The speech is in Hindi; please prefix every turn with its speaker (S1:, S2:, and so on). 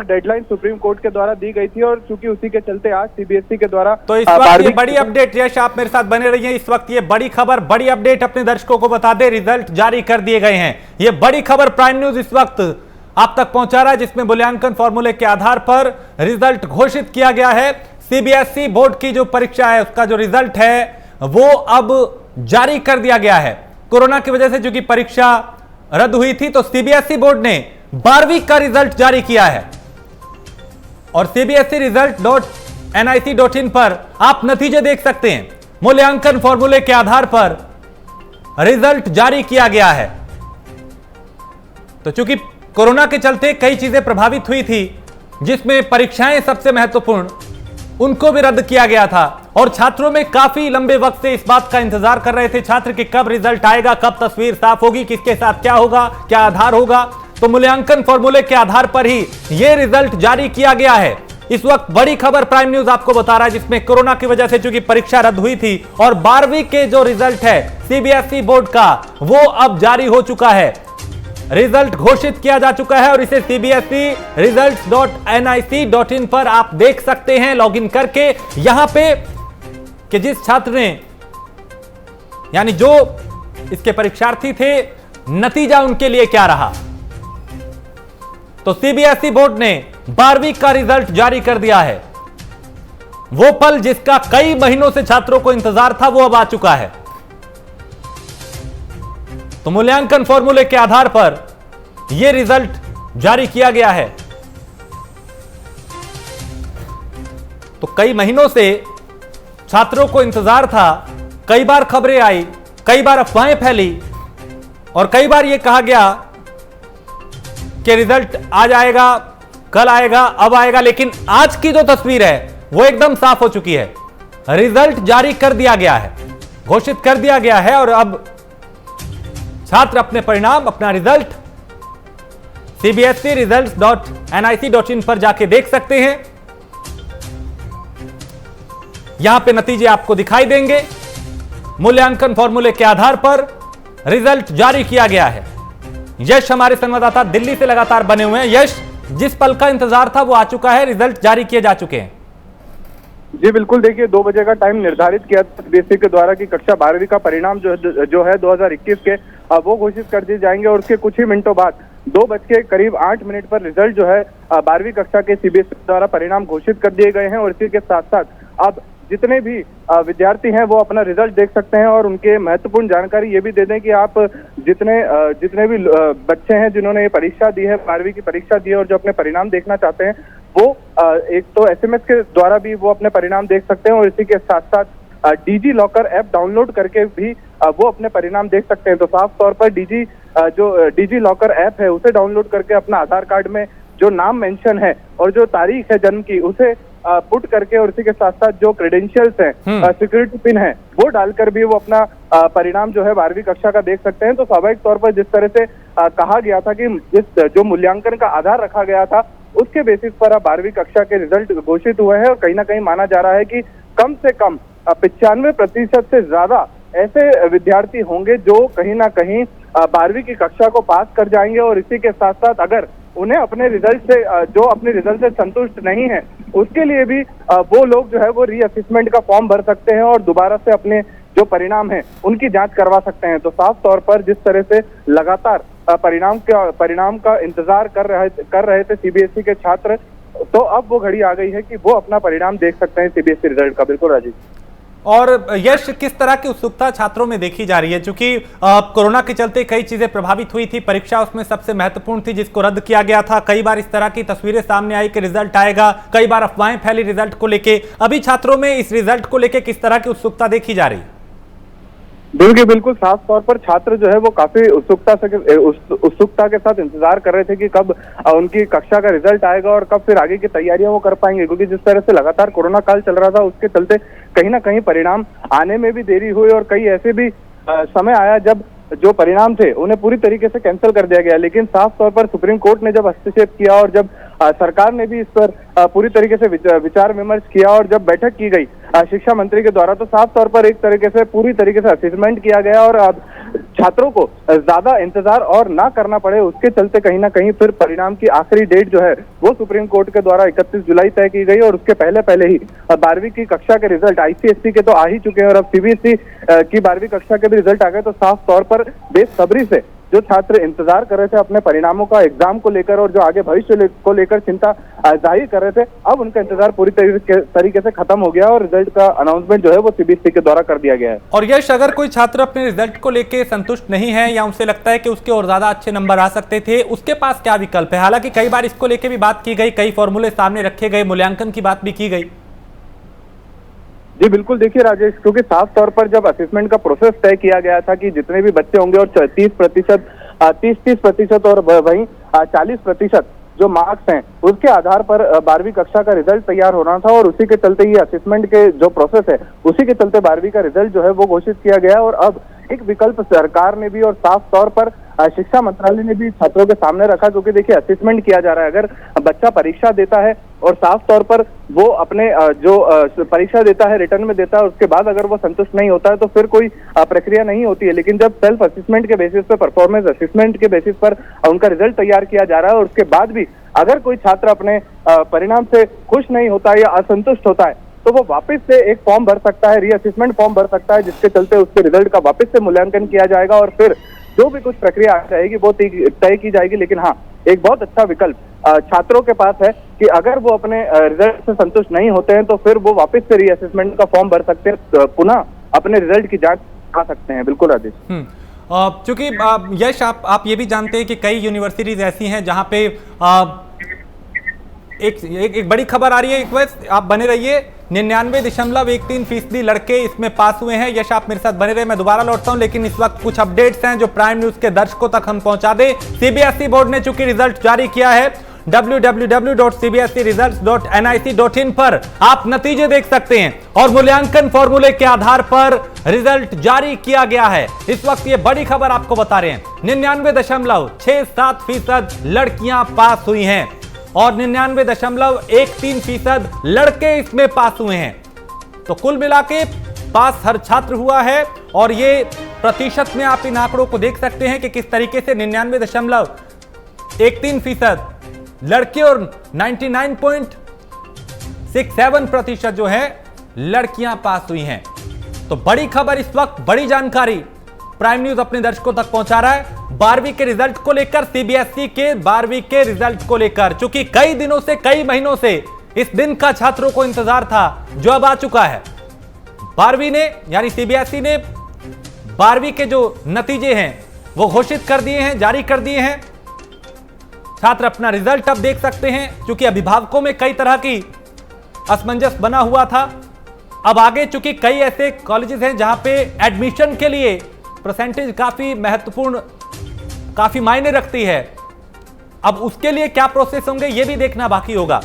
S1: डेडलाइन सुप्रीम कोर्ट के द्वारा दी गई थी और चूंकि उसी के चलते आज सीबीएसई के द्वारा
S2: तो इस वक्त ये बड़ी अपडेट, यश आप मेरे साथ बने रहिए। इस वक्त ये बड़ी खबर, बड़ी अपडेट अपने दर्शकों को बता दे, रिजल्ट जारी कर दिए गए हैं। ये बड़ी खबर प्राइम न्यूज इस वक्त आप तक पहुंचा रहा है, जिसमें मूल्यांकन फॉर्मूले के आधार पर रिजल्ट घोषित किया गया है। सीबीएसई बोर्ड की जो परीक्षा है उसका जो रिजल्ट है वो अब जारी कर दिया गया है। कोरोना की वजह से चूंकि परीक्षा रद्द हुई थी तो सीबीएसई बोर्ड ने 12वीं का रिजल्ट जारी किया है और सीबीएसई result.nic.in पर आप नतीजे देख सकते हैं। मूल्यांकन फॉर्मूले के आधार पर रिजल्ट जारी किया गया है। तो चूंकि कोरोना के चलते कई चीजें प्रभावित हुई थी, जिसमें परीक्षाएं सबसे महत्वपूर्ण, उनको भी रद्द किया गया था और छात्रों में काफी लंबे वक्त से इस बात का इंतजार कर रहे थे छात्र कि कब रिजल्ट आएगा, कब तस्वीर साफ होगी, किसके साथ क्या होगा, क्या आधार होगा। तो मूल्यांकन फॉर्मूले के आधार पर ही यह रिजल्ट जारी किया गया है। इस वक्त बड़ी खबर प्राइम न्यूज आपको बता रहा है, जिसमें कोरोना की वजह से चूंकि परीक्षा रद्द हुई थी और 12वीं के जो रिजल्ट है सीबीएसई बोर्ड का वो अब जारी हो चुका है। रिजल्ट घोषित किया जा चुका है और इसे सीबीएसई results.nic.in पर आप देख सकते हैं लॉगिन करके, यहां पे कि जिस छात्र ने, यानी जो इसके परीक्षार्थी थे, नतीजा उनके लिए क्या रहा। तो सीबीएसई बोर्ड ने 12वीं का रिजल्ट जारी कर दिया है। वो पल जिसका कई महीनों से छात्रों को इंतजार था वो अब आ चुका है। तो मूल्यांकन फॉर्मूले के आधार पर यह रिजल्ट जारी किया गया है। तो कई महीनों से छात्रों को इंतजार था, कई बार खबरें आई, कई बार अफवाहें फैली और कई बार यह कहा गया कि रिजल्ट आज आएगा, कल आएगा, अब आएगा, लेकिन आज की जो तस्वीर है वो एकदम साफ हो चुकी है। रिजल्ट जारी कर दिया गया है, घोषित कर दिया गया है और अब छात्र अपने परिणाम, अपना रिजल्ट सीबीएसई results.nic.in पर जाके देख सकते हैं। यहां पे नतीजे आपको दिखाई देंगे। मूल्यांकन फॉर्मूले के आधार पर रिजल्ट जारी किया गया है। यश हमारे संवाददाता दिल्ली से लगातार बने हुए हैं। यश, जिस पल का इंतजार था वो आ चुका है, रिजल्ट जारी किए जा चुके हैं।
S1: जी बिल्कुल, देखिए 2 बजे का टाइम निर्धारित किया सीबीएसई के द्वारा कि कक्षा 12वीं का परिणाम जो है 2021 के वो घोषित कर दिए जाएंगे और उसके कुछ ही मिनटों बाद 2:08 पर रिजल्ट जो है 12वीं कक्षा के सीबीएसई द्वारा परिणाम घोषित कर दिए गए हैं और इसी के साथ साथ अब जितने भी विद्यार्थी हैं वो अपना रिजल्ट देख सकते हैं और उनके महत्वपूर्ण जानकारी ये भी दे दें कि आप जितने भी बच्चे हैं जिन्होंने ये परीक्षा दी है, 12वीं की परीक्षा दी है और जो अपने परिणाम देखना चाहते हैं वो एक तो एसएमएस के द्वारा भी वो अपने परिणाम देख सकते हैं और इसी के साथ साथ डिजी लॉकर ऐप डाउनलोड करके भी वो अपने परिणाम देख सकते हैं। तो साफ तौर पर डिजी लॉकर ऐप है उसे डाउनलोड करके अपना आधार कार्ड में जो नाम मेंशन है और जो तारीख है जन्म की उसे पुट करके और इसी के साथ साथ जो क्रेडेंशियल्स हैं, सिक्योरिटी पिन है, वो डालकर भी वो अपना परिणाम जो है 12वीं कक्षा का देख सकते हैं। तो स्वाभाविक तौर पर जिस तरह से कहा गया था कि जो मूल्यांकन का आधार रखा गया था उसके बेसिस पर अब 12वीं कक्षा के रिजल्ट घोषित हुए हैं और कहीं ना कहीं माना जा रहा है कि कम से कम 95% से ज्यादा ऐसे विद्यार्थी होंगे जो कहीं ना कहीं 12वीं की कक्षा को पास कर जाएंगे और इसी के साथ साथ अगर उन्हें अपने रिजल्ट से जो अपने रिजल्ट से संतुष्ट नहीं है उसके लिए भी वो लोग जो है वो रीअसेसमेंट का फॉर्म भर सकते हैं और दोबारा से अपने जो परिणाम है उनकी जांच करवा सकते हैं। तो साफ तौर पर जिस तरह से लगातार परिणाम का इंतजार कर रहे थे सीबीएसई के छात्र, तो अब वो घड़ी आ गई है कि वो अपना परिणाम देख सकते हैं सीबीएसई रिजल्ट का। बिल्कुल राजीव।
S2: और यश, किस तरह की उत्सुकता छात्रों में देखी जा रही है, क्योंकि कोरोना के चलते कई चीजें प्रभावित हुई थी, परीक्षा उसमें सबसे महत्वपूर्ण थी जिसको रद्द किया गया था। कई बार इस तरह की तस्वीरें सामने आई कि रिजल्ट आएगा, कई बार अफवाहें फैली रिजल्ट को लेके। अभी छात्रों में इस रिजल्ट को लेके किस तरह की उत्सुकता देखी जा रही?
S1: बिल्कुल साफ तौर पर छात्र जो है वो काफी उत्सुकता के साथ इंतजार कर रहे थे कि कब उनकी कक्षा का रिजल्ट आएगा और कब फिर आगे की तैयारियां वो कर पाएंगे, क्योंकि जिस तरह से लगातार कोरोना काल चल रहा था उसके चलते कहीं ना कहीं परिणाम आने में भी देरी हुई और कई ऐसे भी समय आया जब जो परिणाम थे उन्हें पूरी तरीके से कैंसिल कर दिया गया। लेकिन साफ तौर पर सुप्रीम कोर्ट ने जब हस्तक्षेप किया और जब सरकार ने भी इस पर पूरी तरीके से विचार विमर्श किया और जब बैठक की गई शिक्षा मंत्री के द्वारा तो साफ तौर पर एक तरीके से पूरी तरीके से असेसमेंट किया गया और अब छात्रों को ज्यादा इंतजार और ना करना पड़े उसके चलते कहीं ना कहीं फिर परिणाम की आखिरी डेट जो है वो सुप्रीम कोर्ट के द्वारा 31 जुलाई तय की गई और उसके पहले ही 12वीं की कक्षा के रिजल्ट आईसीएसई के तो आ ही चुके हैं और अब सीबीएसई की 12वीं कक्षा के भी रिजल्ट आ गए। तो साफ तौर पर बेसब्री से जो छात्र इंतजार कर रहे थे अपने परिणामों का एग्जाम को लेकर और जो आगे भविष्य को लेकर चिंता जाहिर कर रहे थे, अब उनका इंतजार पूरी तरीके से खत्म हो गया और रिजल्ट का अनाउंसमेंट जो है वो सीबीएसई के द्वारा कर दिया गया है।
S2: और यश, अगर कोई छात्र अपने रिजल्ट को लेकर संतुष्ट नहीं है या उसे लगता है कि उसके और ज्यादा अच्छे नंबर आ सकते थे, उसके पास क्या विकल्प है? हालांकि कई बार इसको लेकर भी बात की गई, कई फॉर्मूले सामने रखे गए, मूल्यांकन की बात भी की गई।
S1: जी बिल्कुल, देखिए राजेश, क्योंकि साफ तौर पर जब असेसमेंट का प्रोसेस तय किया गया था कि जितने भी बच्चे होंगे और 30% और वहीं 40% जो मार्क्स हैं उसके आधार पर 12वीं कक्षा का रिजल्ट तैयार होना था और उसी के चलते ये असेसमेंट के जो प्रोसेस है उसी के चलते 12वीं का रिजल्ट जो है वो घोषित किया गया और अब एक विकल्प सरकार ने भी और साफ तौर पर शिक्षा मंत्रालय ने भी छात्रों के सामने रखा, क्योंकि देखिए असेसमेंट किया जा रहा है। अगर बच्चा परीक्षा देता है और साफ तौर पर वो अपने जो परीक्षा देता है रिटर्न में देता है उसके बाद अगर वो संतुष्ट नहीं होता है तो फिर कोई प्रक्रिया नहीं होती है। लेकिन जब सेल्फ असेसमेंट के बेसिस पर, परफॉर्मेंस असेसमेंट के बेसिस पर उनका रिजल्ट तैयार किया जा रहा है और उसके बाद भी अगर कोई छात्र अपने परिणाम से खुश नहीं होता है या असंतुष्ट होता है तो वो वापस से एक फॉर्म भर सकता है, रीअसेसमेंट फॉर्म भर सकता है, जिसके चलते उसके रिजल्ट का वापस से मूल्यांकन किया जाएगा और फिर जो भी कुछ प्रक्रिया आ जाएगी वो तय की जाएगी। लेकिन हाँ, एक बहुत अच्छा विकल्प छात्रों के पास है कि अगर वो अपने रिजल्ट से संतुष्ट नहीं होते हैं तो फिर वो वापस से रीअसेसमेंट का फॉर्म भर सकते हैं, पुनः अपने रिजल्ट की जांच कर सकते हैं। बिल्कुल राजेश।
S2: क्योंकि यश, आप ये भी जानते हैं कि कई यूनिवर्सिटीज ऐसी हैं जहां पे एक बड़ी खबर आ रही है, रिक्वेस्ट आप बने रहिए। 99.13% लड़के इसमें पास हुए हैं। यश, आप मेरे साथ बने रहे, मैं दोबारा लौटता हूं, लेकिन इस वक्त कुछ अपडेट्स हैं जो प्राइम न्यूज के दर्शकों तक हम पहुंचा दें। सीबीएसई बोर्ड ने चूंकि रिजल्ट जारी किया है, www.cbseresults.nic.in पर आप नतीजे देख सकते हैं और मूल्यांकन फॉर्मूले के आधार पर रिजल्ट जारी किया गया है। इस वक्त ये बड़ी खबर आपको बता रहे हैं, 99.67% लड़कियां पास हुई हैं और 99.13% लड़के इसमें पास हुए हैं। तो कुल मिला के पास हर छात्र हुआ है और ये प्रतिशत में आप इन आंकड़ों को देख सकते हैं कि किस तरीके से 99.13% लड़के और 99.67% जो है लड़कियां पास हुई हैं। तो बड़ी खबर इस वक्त, बड़ी जानकारी प्राइम न्यूज अपने दर्शकों तक पहुंचा रहा है 12वीं के रिजल्ट को लेकर, सीबीएसई के 12वीं के रिजल्ट को लेकर। चूंकि कई दिनों से, कई महीनों से इस दिन का छात्रों को इंतजार था जो अब आ चुका है। 12वीं ने यानी सीबीएसई ने 12वीं के जो नतीजे हैं वो घोषित कर दिए हैं, जारी कर दिए हैं। छात्र अपना रिजल्ट अब देख सकते हैं। चूंकि अभिभावकों में कई तरह की असमंजस बना हुआ था, अब आगे चूंकि कई ऐसे कॉलेजेस हैं जहां पे एडमिशन के लिए परसेंटेज काफी महत्वपूर्ण, काफी मायने रखती है। अब उसके लिए क्या प्रोसेस होंगे ये भी देखना बाकी होगा।